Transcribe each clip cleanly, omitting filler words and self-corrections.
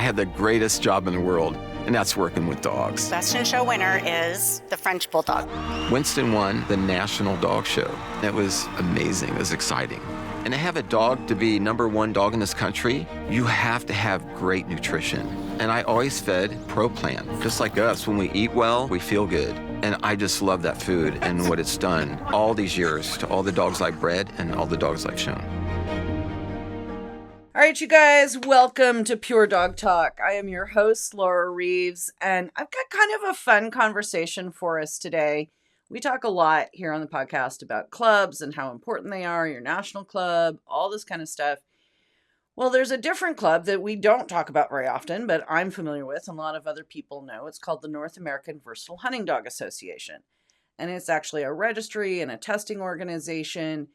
have the greatest job in the world, and that's working with dogs. Best in Show winner is the French Bulldog. Winston won the National Dog Show. It was amazing. It was exciting. And to have a dog to be #1 dog in this country, you have to have great nutrition. And I always fed Pro Plan. Just like us, when we eat well, we feel good. And I just love that food and what it's done all these years to all the dogs I've bred and all the dogs I've shown. All right, you guys, welcome to Pure Dog Talk. I am your host, Laura Reeves, and I've got kind of a fun conversation for us today. We talk a lot here on the podcast about clubs and how important they are, your national club, all this kind of stuff. Well, there's a different club that we don't talk about very often, but I'm familiar with, and a lot of other people know. It's called the North American Versatile Hunting Dog Association. And it's actually a registry and a testing organization.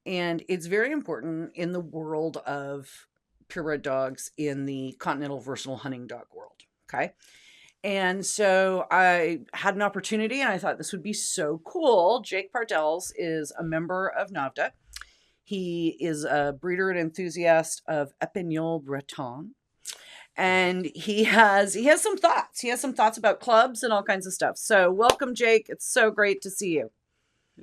And it's very important in the world of purebred dogs in the continental versatile hunting dog world. Okay. And so I had an opportunity and I thought this would be so cool. Jake Bartells is a member of NAVHDA. He is a breeder and enthusiast of Epinal Breton. And he has some thoughts. He has some thoughts about clubs and all kinds of stuff. So welcome, Jake. It's so great to see you.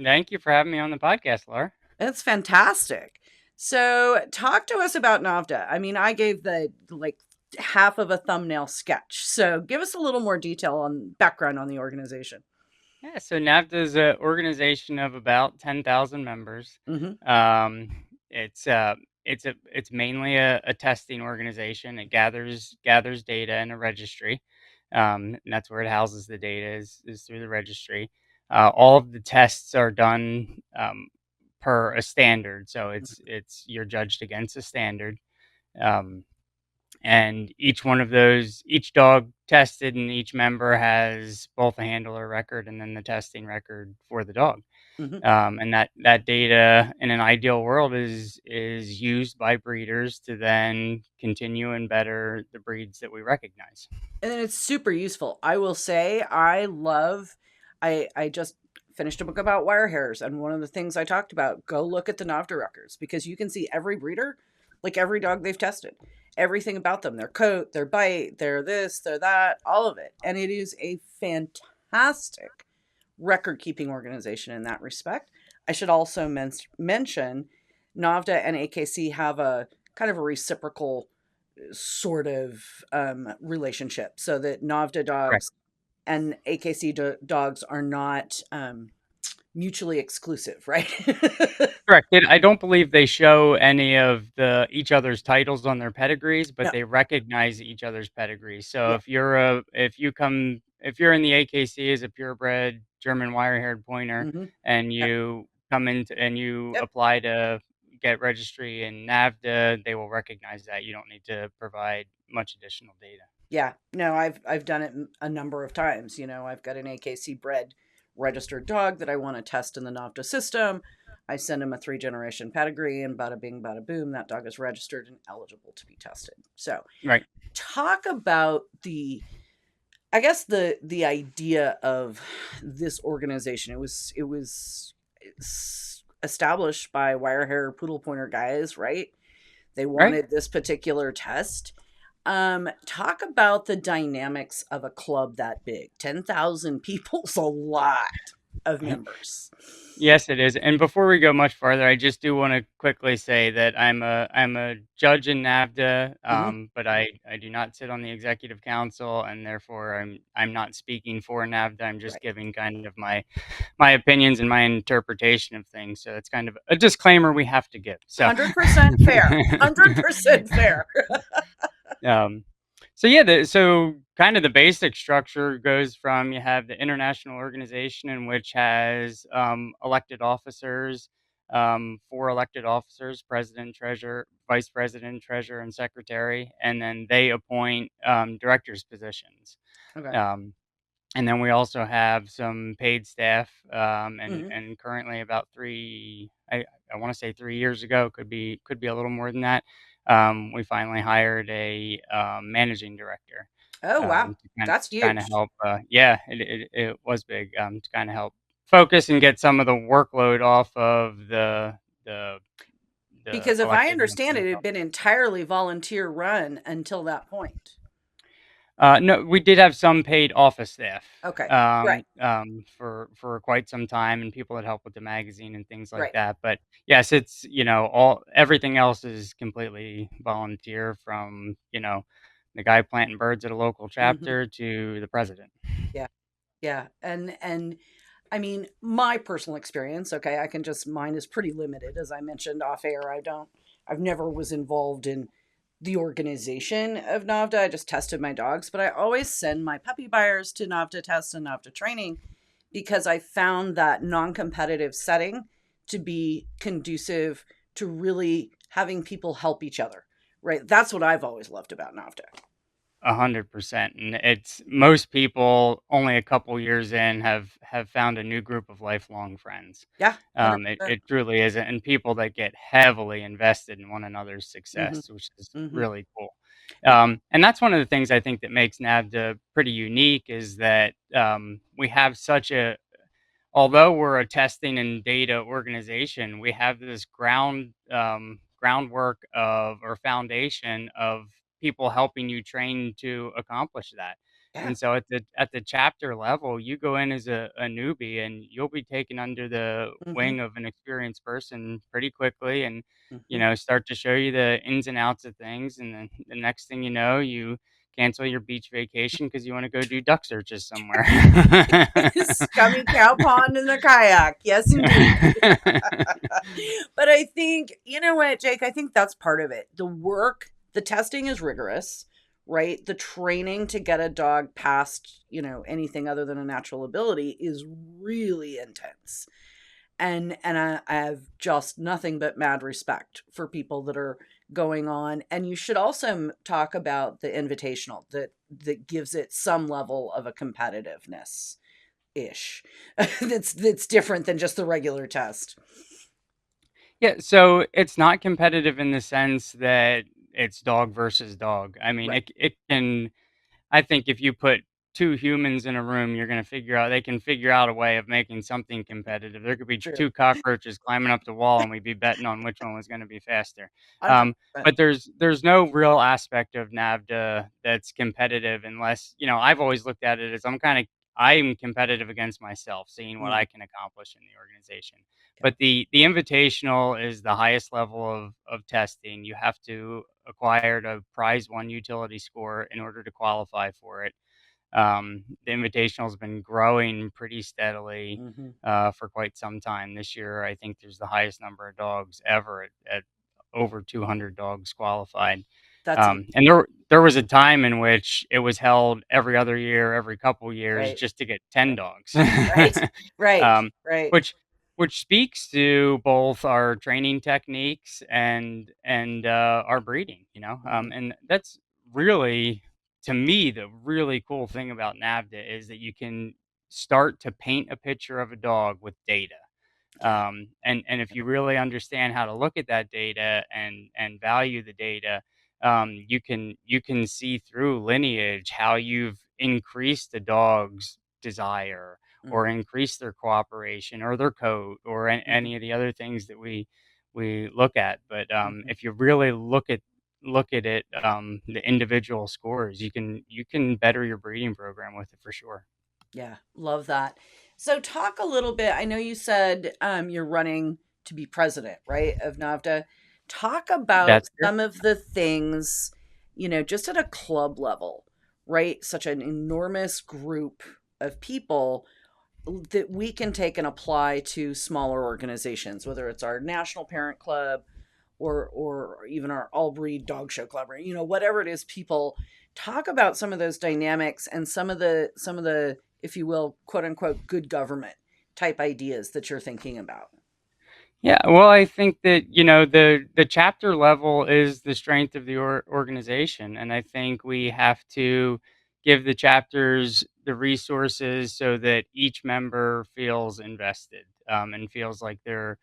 Thank you for having me on the podcast, Laura. It's fantastic. So talk to us about NAVHDA. I mean, I gave the half of a thumbnail sketch. So give us a little more detail on background on the organization. Yeah, so NAVHDA is an organization of about 10,000 members. Mm-hmm. It's mainly a testing organization. It gathers data in a registry, and that's where it houses the data is through the registry. All of the tests are done per a standard, so it's you're judged against a standard, and each dog tested and each member has both a handler record and then the testing record for the dog. Mm-hmm. And that data in an ideal world is used by breeders to then continue and better the breeds that we recognize. And then it's super useful. I will say I just finished a book about wire hairs, and one of the things I talked about, go look at the NAVHDA records, because you can see every breeder, like every dog they've tested, everything about them, their coat, their bite, their this, their that, all of it. And it is a fantastic record-keeping organization in that respect. I should also mention NAVHDA and AKC have a kind of a reciprocal sort of relationship, so that NAVHDA dogs Correct. and AKC dogs are not mutually exclusive, right? Correct. I don't believe they show any of each other's titles on their pedigrees, but No. they recognize each other's pedigrees. So Yeah. if you're in the AKC as a purebred German wire-haired pointer, Mm-hmm. and you come in and you apply to get registry in NAVHDA, they will recognize that. You don't need to provide much additional data. Yeah, no, I've done it a number of times. You know, I've got an AKC bred registered dog that I want to test in the NAVHDA system. I send him a 3-generation pedigree, and bada bing, bada boom, that dog is registered and eligible to be tested. So, Right. talk about the idea of this organization. It was established by wire hair poodle pointer guys, right? They wanted this particular test. Talk about the dynamics of a club that big. 10,000 people's a lot of members. Yes, it is. And before we go much farther, I just do want to quickly say that I'm a judge in NAVHDA, but I do not sit on the executive council, and therefore I'm not speaking for NAVHDA. I'm just giving kind of my opinions and my interpretation of things. So it's kind of a disclaimer we have to give. So 100% fair. 100% fair. So kind of the basic structure goes from, you have the international organization, in which has elected officers, 4 elected officers: president, treasurer, vice president, treasurer, and secretary, and then they appoint directors' positions. Okay. And then we also have some paid staff, and currently about I want to say 3 years ago, could be a little more than that. We finally hired a managing director. Oh, wow. That's huge. Kind of help. It was big, to kind of help focus and get some of the workload off of the because if I understand it, it had been entirely volunteer run until that point. No, we did have some paid office staff, Okay. Right. for quite some time, and people that help with the magazine and things like Right. that. But yes, it's all everything else is completely volunteer, from the guy planting birds at a local Hmm. chapter to the president. Yeah. Yeah. And I mean, my personal experience, okay, I can just, mine is pretty limited. As I mentioned off air, I've never was involved in the organization of NAVHDA. I just tested my dogs, but I always send my puppy buyers to NAVHDA test and NAVHDA training because I found that non-competitive setting to be conducive to really having people help each other, right? That's what I've always loved about NAVHDA. 100%, and it's most people only a couple years in have found a new group of lifelong friends. Yeah, It 100%. it truly is, and people that get heavily invested in one another's Hmm. success, which is Hmm. really cool. Yeah. And that's one of the things I think that makes NAVDA pretty unique, is that we have such a although we're a testing and data organization, we have this groundwork of or foundation of people helping you train to accomplish that. Yeah. And so at the chapter level, you go in as a newbie, and you'll be taken under the Hmm. wing of an experienced person pretty quickly, and Hmm. start to show you the ins and outs of things. And then the next thing you know, you cancel your beach vacation because you want to go do duck searches somewhere. Scummy cow pond in the kayak. Yes, indeed. But I think, you know what, Jake, I think that's part of it. The work, the testing is rigorous, right? The training to get a dog past, anything other than a natural ability is really intense. And I have just nothing but mad respect for people that are going on. And you should also talk about the invitational that gives it some level of a competitiveness ish. That's different than just the regular test. Yeah, so it's not competitive in the sense that it's dog versus dog. I mean, Right. it can I think if you put 2 humans in a room, they can figure out a way of making something competitive. There could be True. 2 cockroaches climbing up the wall, and we'd be betting on which one was gonna be faster. Um, 100%. but there's no real aspect of NAVHDA that's competitive, unless I've always looked at it as I'm competitive against myself, seeing what I Mm, can accomplish in the organization. yeah. But the invitational is the highest level of testing. You have to acquire a prize 1 utility score in order to qualify for it. The invitational has been growing pretty steadily Hmm. for quite some time. This year, I think there's the highest number of dogs ever at over 200 dogs qualified. That's And there was a time in which it was held every other year, every couple years, right. just to get 10 dogs. Right. Right. um, Right. which which speaks to both our training techniques and our breeding. Hmm. And that's really, to me, the really cool thing about NAVHDA is that you can start to paint a picture of a dog with data. Yeah. And if you really understand how to look at that data and value the data, you can see through lineage how you've increased the dog's desire, or Hmm. increased their cooperation, or their coat, or Hmm. any of the other things that we look at. But Hmm. if you really look at it, the individual scores, you can better your breeding program with it for sure. Yeah. Love that. So talk a little bit. I know you said you're running to be president, right, of NAVDA. Talk about That's good. some of the things, just at a club level, right? Such an enormous group of people that we can take and apply to smaller organizations, whether it's our national parent club or even our all breed dog show club, or whatever it is. People talk about some of those dynamics and some of the, if you will, quote unquote, good government type ideas that you're thinking about. Yeah, well, I think that the chapter level is the strength of the organization, and I think we have to give the chapters the resources so that each member feels invested, and feels like they're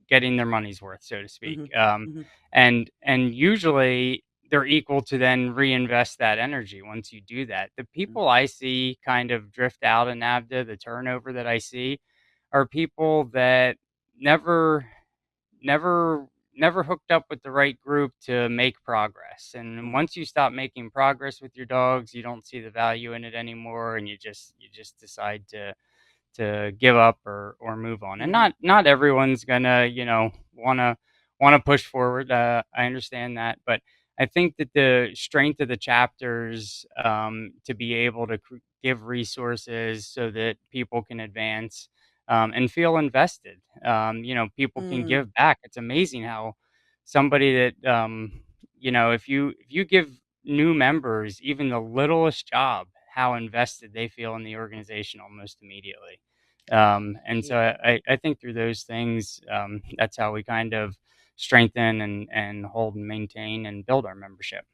getting their money's worth, so to speak. Hmm. Hmm. And usually they're equal to then reinvest that energy once you do that. The people I see kind of drift out of NAVHDA, the turnover that I see, are people that never never never hooked up with the right group to make progress. And once you stop making progress with your dogs, you don't see the value in it anymore, and you just decide to give up or move on. And Mhm. not everyone's gonna, wanna push forward. I understand that, but I think that the strength of the chapters, to be able to give resources so that people can advance, and feel invested. People can Mm. give back. It's amazing how somebody that, if you give new members even the littlest job, how invested they feel in the organization almost immediately. And so Yeah. I think through those things, that's how we kind of strengthen and hold and maintain and build our membership.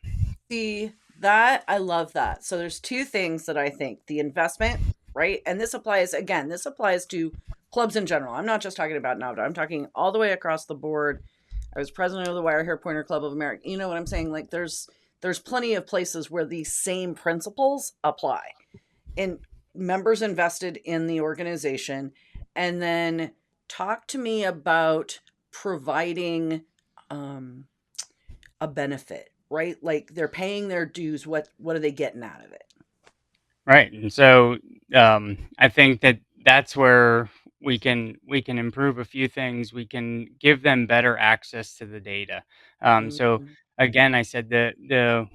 See, that I love that. So there's two things that I think. The investment, right? And this applies to clubs in general. I'm not just talking about NAVHDA. I'm talking all the way across the board. I was president of the Wire Hair Pointer Club of America. You know what I'm saying? Like there's plenty of places where these same principles apply. And members invested in the organization. And then talk to me about providing um a benefit, right? Like they're paying their dues. What are they getting out of it? Right. And so I think that that's where we can improve a few things. We can give them better access to the data. So Mhm, again, I said the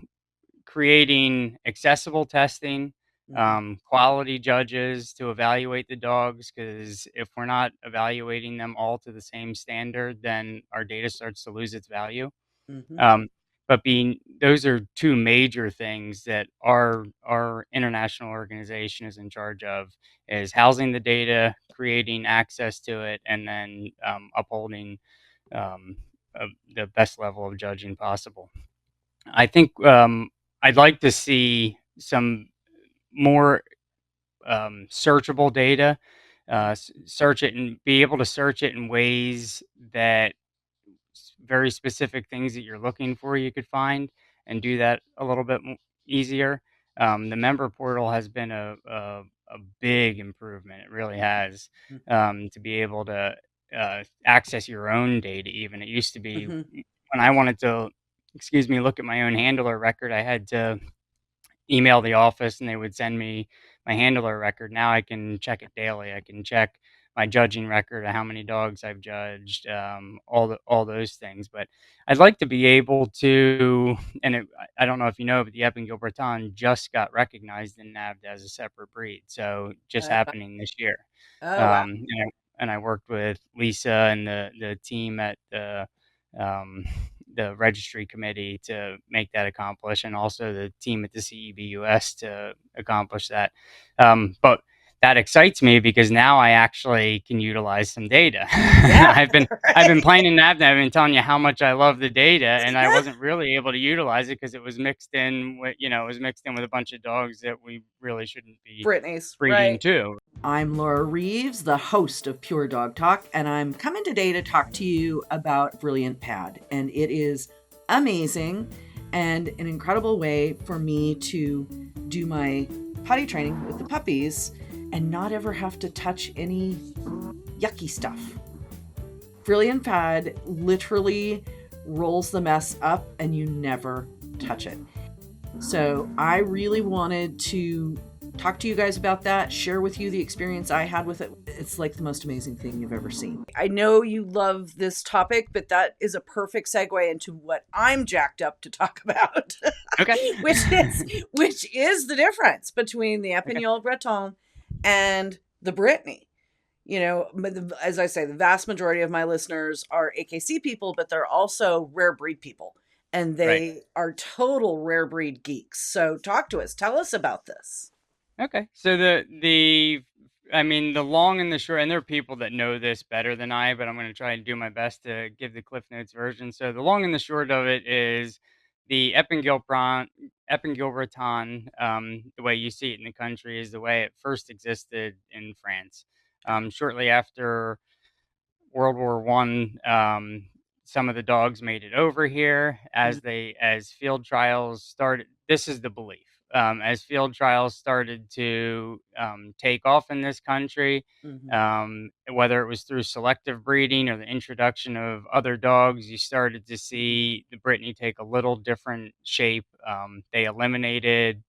creating accessible testing, mhm, quality judges to evaluate the dogs, because if we're not evaluating them all to the same standard, then our data starts to lose its value. mhm, Um, but being those are two major things that our international organization is in charge of: is housing the data, creating access to it, and then upholding um, the best level of judging possible. I think I'd like to see some more searchable data. Search it and be able to search it in ways that very specific things that you're looking for you could find, and do that a little bit easier. The member portal has been a big improvement. It really has, mhm, to be able to access your own data. Even it used to be mhm. when I wanted to, excuse me, look at my own handler record, I had to email the office and they would send me my handler record. Now I can check it daily. I can check my judging record of how many dogs I've judged, all those things. But I'd like to be able to, and I don't know if you know, but the Epingil Breton just got recognized in NAVHDA as a separate breed. So just Oh, wow. happening this year. Oh, wow. And I worked with Lisa and the team at um, the registry committee to make that accomplish, and also the team at the CEBUS to accomplish that. But that excites me because now I actually can utilize some data. Yeah, I've been right. playing in NAVDA. I've been telling you how much I love the data, and I wasn't really able to utilize it because it was mixed in with a bunch of dogs that we really shouldn't be Brittany's, breeding right. too. I'm Laura Reeves, the host of Pure Dog Talk, and I'm coming today to talk to you about Brilliant Pad. And it is amazing and an incredible way for me to do my potty training with the puppies and not ever have to touch any yucky stuff. Brilliant Pad literally rolls the mess up and you never touch it. So I really wanted to talk to you guys about that, share with you the experience I had with it. It's like the most amazing thing you've ever seen. I know you love this topic, but that is a perfect segue into what I'm jacked up to talk about, Okay. which is which is the difference between the Okay. Epinal Breton and the Brittany. As I say, the vast majority of my listeners are AKC people, but they're also rare breed people, and Right. they are total rare breed geeks. So talk to us. Tell us about this. Okay. So the long and the short, and there are people that know this better than I, but I'm going to try and do my best to give the Cliff Notes version. So the long and the short of it is the Epingilbreton, the way you see it in the country, is the way it first existed in France. Shortly after World War I, some of the dogs made it over here Mm, as field trials started. This is the belief. as field trials started to take off in this country, whether it was through selective breeding or the introduction of other dogs, you started to see the Brittany take a little different shape. They eliminated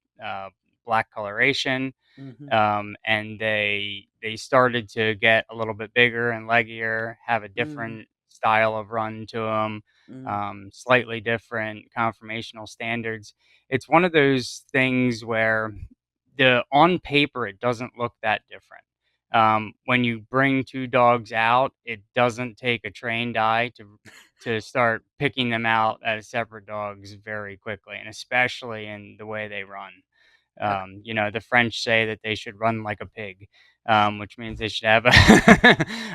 black coloration, and they started to get a little bit bigger and leggier, have a different style of run to them, slightly different conformational standards. It's one of those things where the on paper it doesn't look that different. When you bring two dogs out, it doesn't take a trained eye to start picking them out as separate dogs very quickly, and especially in the way they run. Okay. The French say that they should run like a pig, which means they should have a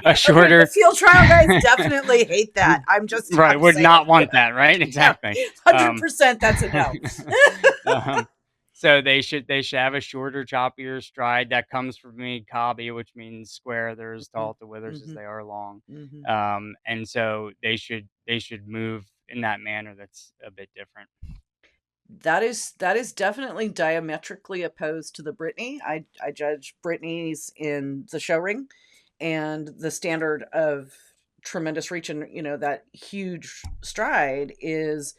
Okay, shorter. the field trial guys definitely hate that. I'm Right, would saying. not want that, right? Yeah, Exactly. 100%. That's a no. um, so they should have a shorter, choppier stride that comes from me, cobby, which means square. They're as tall at the withers as they are long. And so they should move in that manner that's a bit different. That is definitely diametrically opposed to the Brittany. I judge Brittany's in the show ring, and the standard of tremendous reach and that huge stride is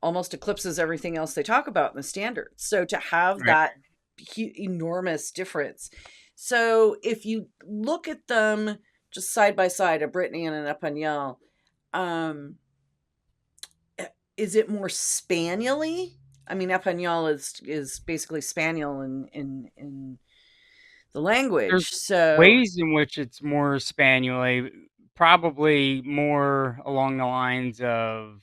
almost eclipses everything else they talk about in the standards. So to have Right. that enormous difference. So if you look at them just side by side, a Brittany and an Espagnole, is it more spaniel-y? I mean, Espagnole is basically spaniel in the language. There's So ways in which it's more spaniel-y, probably more along the lines of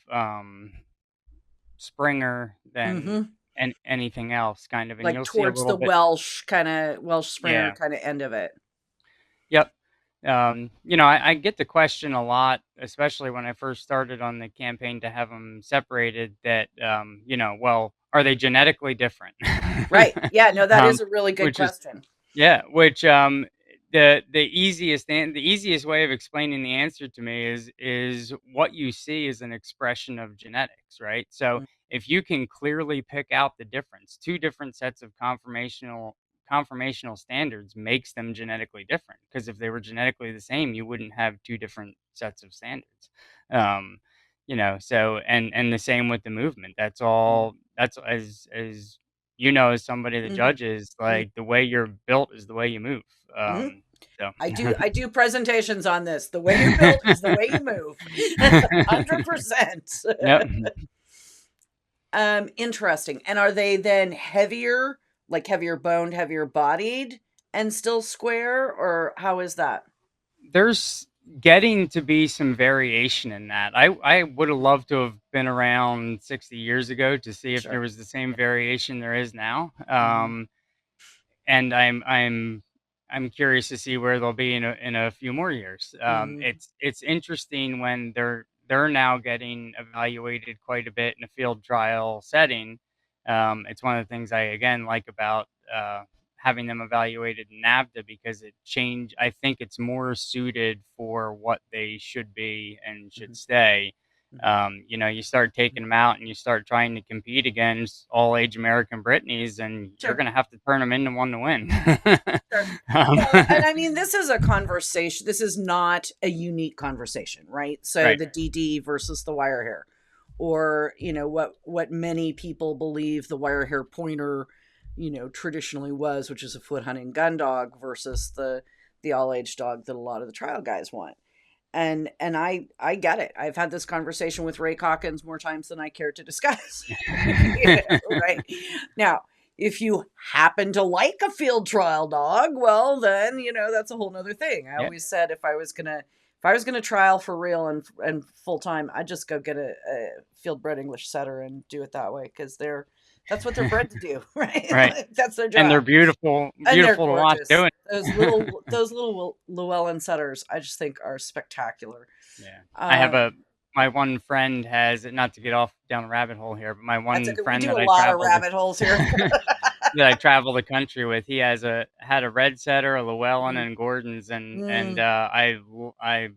Springer than anything else, kind of, and like you'll see a towards little the bit. Welsh Springer Yeah. kind of end of it. Yep. I get the question a lot, especially when I first started on the campaign to have them separated. That well, are they genetically different? Right. Yeah. No, that is um, a really good which is question. Yeah, which the easiest way of explaining the answer to me is what you see is an expression of genetics, right? So if you can clearly pick out the difference, two different sets of conformational standards makes them genetically different. Because if they were genetically the same, you wouldn't have two different sets of standards. Um, so and the same with the movement. That's all. That's as somebody that judges, like the way you're built is the way you move. So I do presentations on this. The way you're built is the way you move. 100%. Yep. Interesting. And are they then heavier, like heavier boned, heavier bodied, and still square, or how is that? There's getting to be some variation in that. I would have loved to have been around 60 years ago to see if there Sure. was the same variation there is now. Mhm. And I'm curious to see where they'll be in a few more years. It's interesting when they're now getting evaluated quite a bit in a field trial setting. It's one of the things I again like about having them evaluated in NAVHDA, because I think it's more suited for what they should be and should stay. You start taking them out and you start trying to compete against all age American Brittany's, and you're Sure. going to have to turn them into one to win. Sure. Well, and I mean, this is a conversation. This is not a unique conversation, right? So Right. the DD versus the wire hair, or what many people believe the wire hair pointer, traditionally was, which is a foot hunting gun dog, versus the all age dog that a lot of the trial guys want. And I get it. I've had this conversation with Ray Calkins more times than I care to discuss. Right now, if you happen to like a field trial dog, well, then that's a whole nother thing. I Yeah. always said if I was gonna trial for real and full time, I'd just go get a field bred English setter and do it that way, because that's what they're bred to do, right? Right. Like, that's their job. And they're beautiful And they're beautiful to watch gorgeous. doing. Those little Llewellyn setters, I just think are spectacular. Yeah. I have Um, my one friend has, not to get off down a rabbit hole here, but my that's one okay. We friend do that a I lot of traveled rabbit holes here. that I travel the country with, he had a red setter, a Llewellyn, and Gordon's, and Mm. I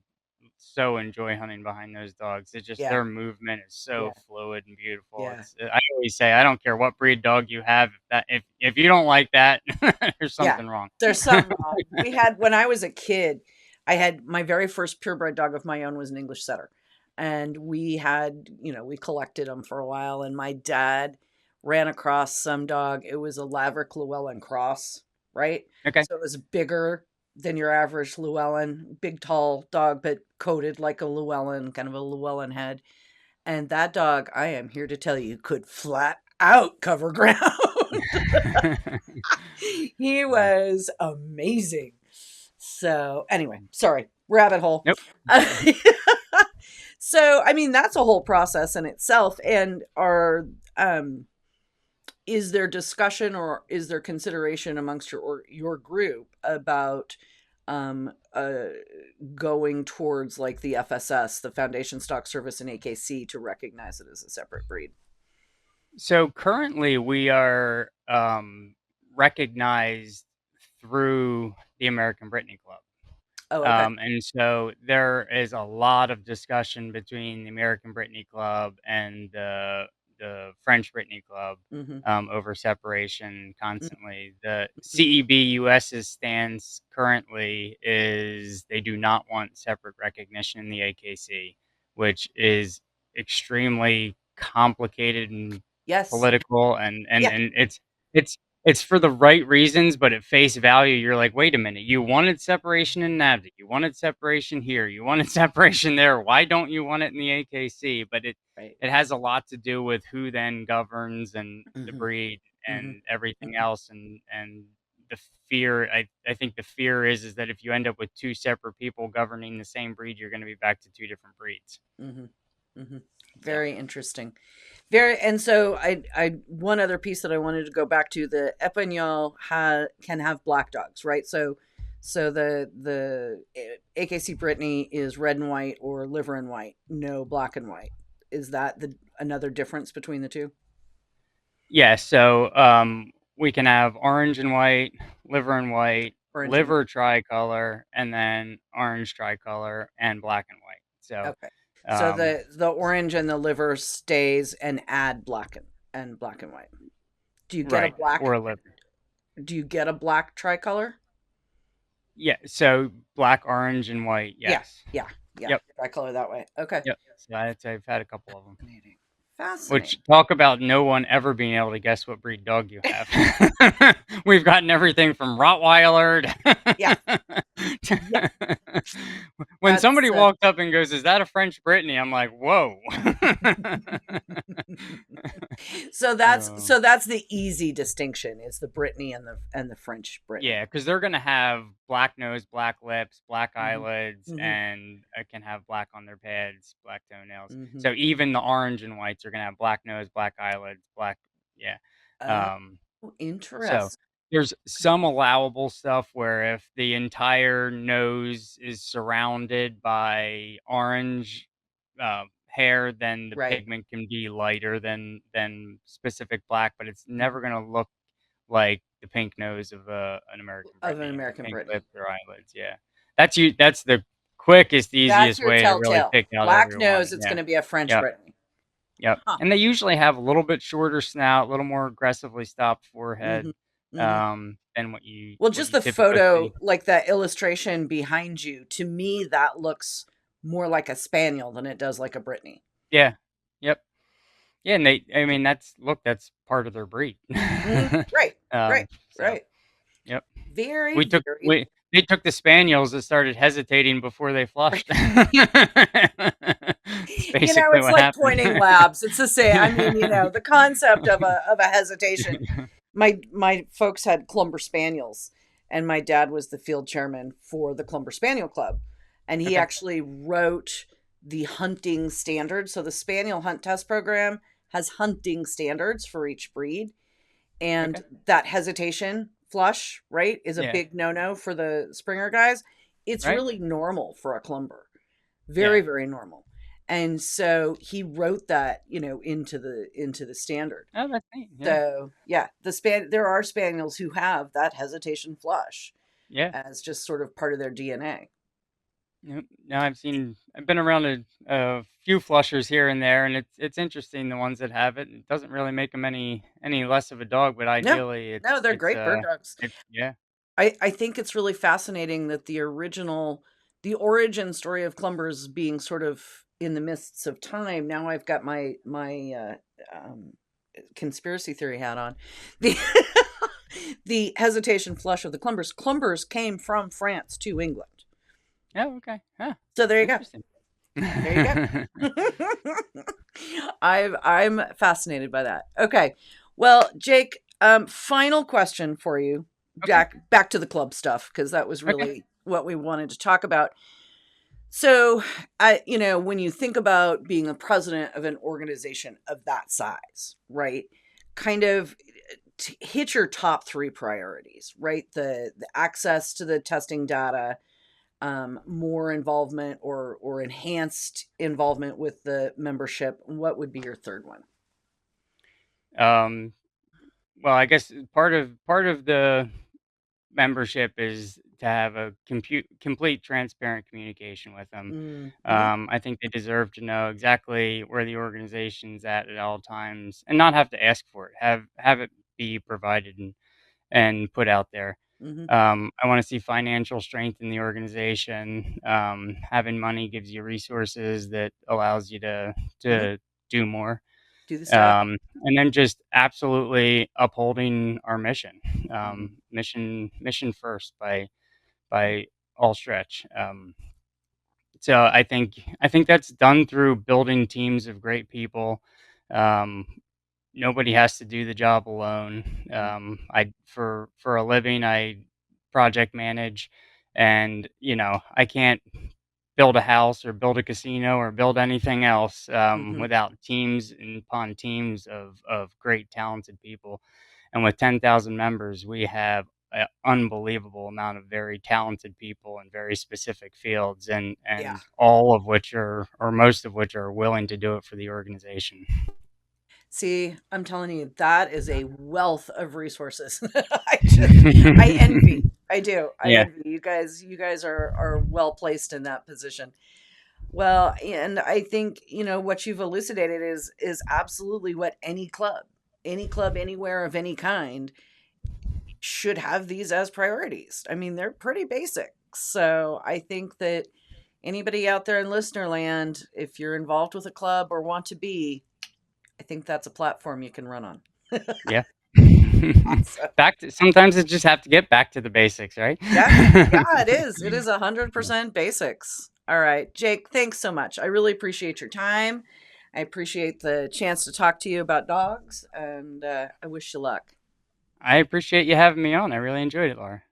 so enjoy hunting behind those dogs. It's just Yeah. their movement is so Yeah. fluid and beautiful. Yeah. I always say I don't care what breed dog you have, if you don't like that, there's Yeah. something wrong. There's something wrong. We had, when I was a kid, I had my very first purebred dog of my own was an English setter. And we had, we collected them for a while. And my dad ran across some dog. It was a Laverick Llewellyn cross, right? Okay. So it was bigger than your average Llewellyn, big, tall dog, but coated like a Llewellyn, kind of a Llewellyn head. And that dog, I am here to tell you, could flat out cover ground. He was amazing. So anyway, sorry, rabbit hole. Nope. So I mean, that's a whole process in itself. And is there discussion or is there consideration amongst your group about going towards like the FSS, the Foundation Stock Service, and AKC to recognize it as a separate breed? So currently we are recognized through the American Brittany Club. Oh, okay. And so there is a lot of discussion between the American Brittany Club and the French Brittany Club Mm-hmm. over separation constantly. The CEB US's stance currently is they do not want separate recognition in the AKC, which is extremely complicated and Yes. political, and Yeah. it's for the right reasons, but at face value, you're like, wait a minute, you wanted separation in NAVHDA, you wanted separation here, you wanted separation there. Why don't you want it in the AKC? But it Right. has a lot to do with who then governs and the Mm-hmm. breed and Mm-hmm. everything else, and the fear. I think the fear is that if you end up with two separate people governing the same breed, you're going to be back to two different breeds. Mm-hmm. Mm-hmm. Very interesting. And so I one other piece that I wanted to go back to, the Epagneul can have black dogs, right? So the AKC Brittany is red and white or liver and white, no black and white. Is that another difference between the two? Yeah, so we can have orange and white, liver and white, Orange and liver tricolor, and then orange tricolor and black and white. So okay. So the orange and the liver stays and add black and white. Do you get right, a black? or liver. Do you get a black tricolor? Yeah, so black, orange, and white. Yes. Yeah. Yep. Tricolor that way. Okay. Yep. So I've had a couple of them. Fascinating. Which, talk about no one ever being able to guess what breed dog you have. We've gotten everything from Rottweiler Yeah. When somebody walked up and goes, "Is that a French Brittany?" I'm like, "Whoa." So that's the easy distinction, is the Brittany and the French Brittany. Yeah, because they're gonna have black nose, black lips, black eyelids, Mhm. and can have black on their pads, black toenails. Mhm. So even the orange and whites are gonna have black nose, black eyelids, black. Yeah. So Interesting. there's some allowable stuff where if the entire nose is surrounded by orange hair, then the Right. pigment can be lighter than specific black, but it's never going to look like the pink nose of an American Brittany, pink lips or eyelids. Yeah, that's the quickest, easiest way to really pick out black everyone. nose. It's going to be a French Brittany. Yep. Huh. And they usually have a little bit shorter snout, a little more aggressively stopped forehead. Than what you just you the photo see. like that illustration behind you, to me that looks more like a spaniel than it does like a Brittany. Yeah. Yep. Yeah, and that's part of their breed. Right. Right. Yep. Very they took the spaniels that started hesitating before they flushed. It's like happened. Pointing labs. It's the same. I mean, the concept of a hesitation. My folks had Clumber Spaniels, and my dad was the field chairman for the Clumber Spaniel Club, and he actually wrote the hunting standards. So the Spaniel Hunt Test Program has hunting standards for each breed, and that hesitation flush, right, is a big no-no for the Springer guys. It's really normal for a Clumber. Very, very normal. And so he wrote that, into the standard. Oh, that's neat. Yeah. So there are spaniels who have that hesitation flush. Yeah. As just sort of part of their DNA. Yep. No, I've been around a few flushers here and there, and it's interesting the ones that have it. It doesn't really make them any less of a dog, but No, ideally, no, they're great bird dogs. yeah. I think it's really fascinating that the origin story of Clumbers being sort of in the mists of time. Now I've got my conspiracy theory hat on. The the hesitation flush of the Clumbers. Clumbers came from France to England. Oh, okay. Huh. So there you go. Interesting. There you go. I'm fascinated by that. Okay. Well, Jake, final question for you. Okay. Back to the club stuff, because that was Okay. really what we wanted to talk about. So, when you think about being a president of an organization of that size, right? Kind of hit your top three priorities, right? The access to the testing data, more involvement or enhanced involvement with the membership. What would be your third one? Um, well, I guess part of the membership is to have a complete transparent communication with them. Mm-hmm. I think they deserve to know exactly where the organization's at all times, and not have to ask for it. Have it be provided and put out there. Mm-hmm. I want to see financial strength in the organization. Having money gives you resources that allows you to Mm-hmm. do more. Do the stuff. And then just absolutely upholding our mission, Mm-hmm. mission first by all stretch. So I think that's done through building teams of great people. Um, Nobody has to do the job alone. I for a living I project manage, and I can't build a house or build a casino or build anything else Mm-hmm. without teams and upon teams of great talented people. And with 10,000 members, we have an unbelievable amount of very talented people in very specific fields, and Yeah. all of which are, or most of which, are willing to do it for the organization. See, I'm telling you, that is a wealth of resources. I envy. I do. I Yeah. envy you guys. You guys are well placed in that position. Well, and I think, what you've elucidated is absolutely what any club anywhere of any kind should have these as priorities. I mean, they're pretty basic. So I think that anybody out there in listener land, if you're involved with a club or want to be, I think that's a platform you can run on. Yeah. Awesome. Sometimes it just have to get back to the basics, right? Yeah. Yeah, it is. It is 100% basics. All right. Jake, thanks so much. I really appreciate your time. I appreciate the chance to talk to you about dogs, and I wish you luck. I appreciate you having me on. I really enjoyed it, Laura.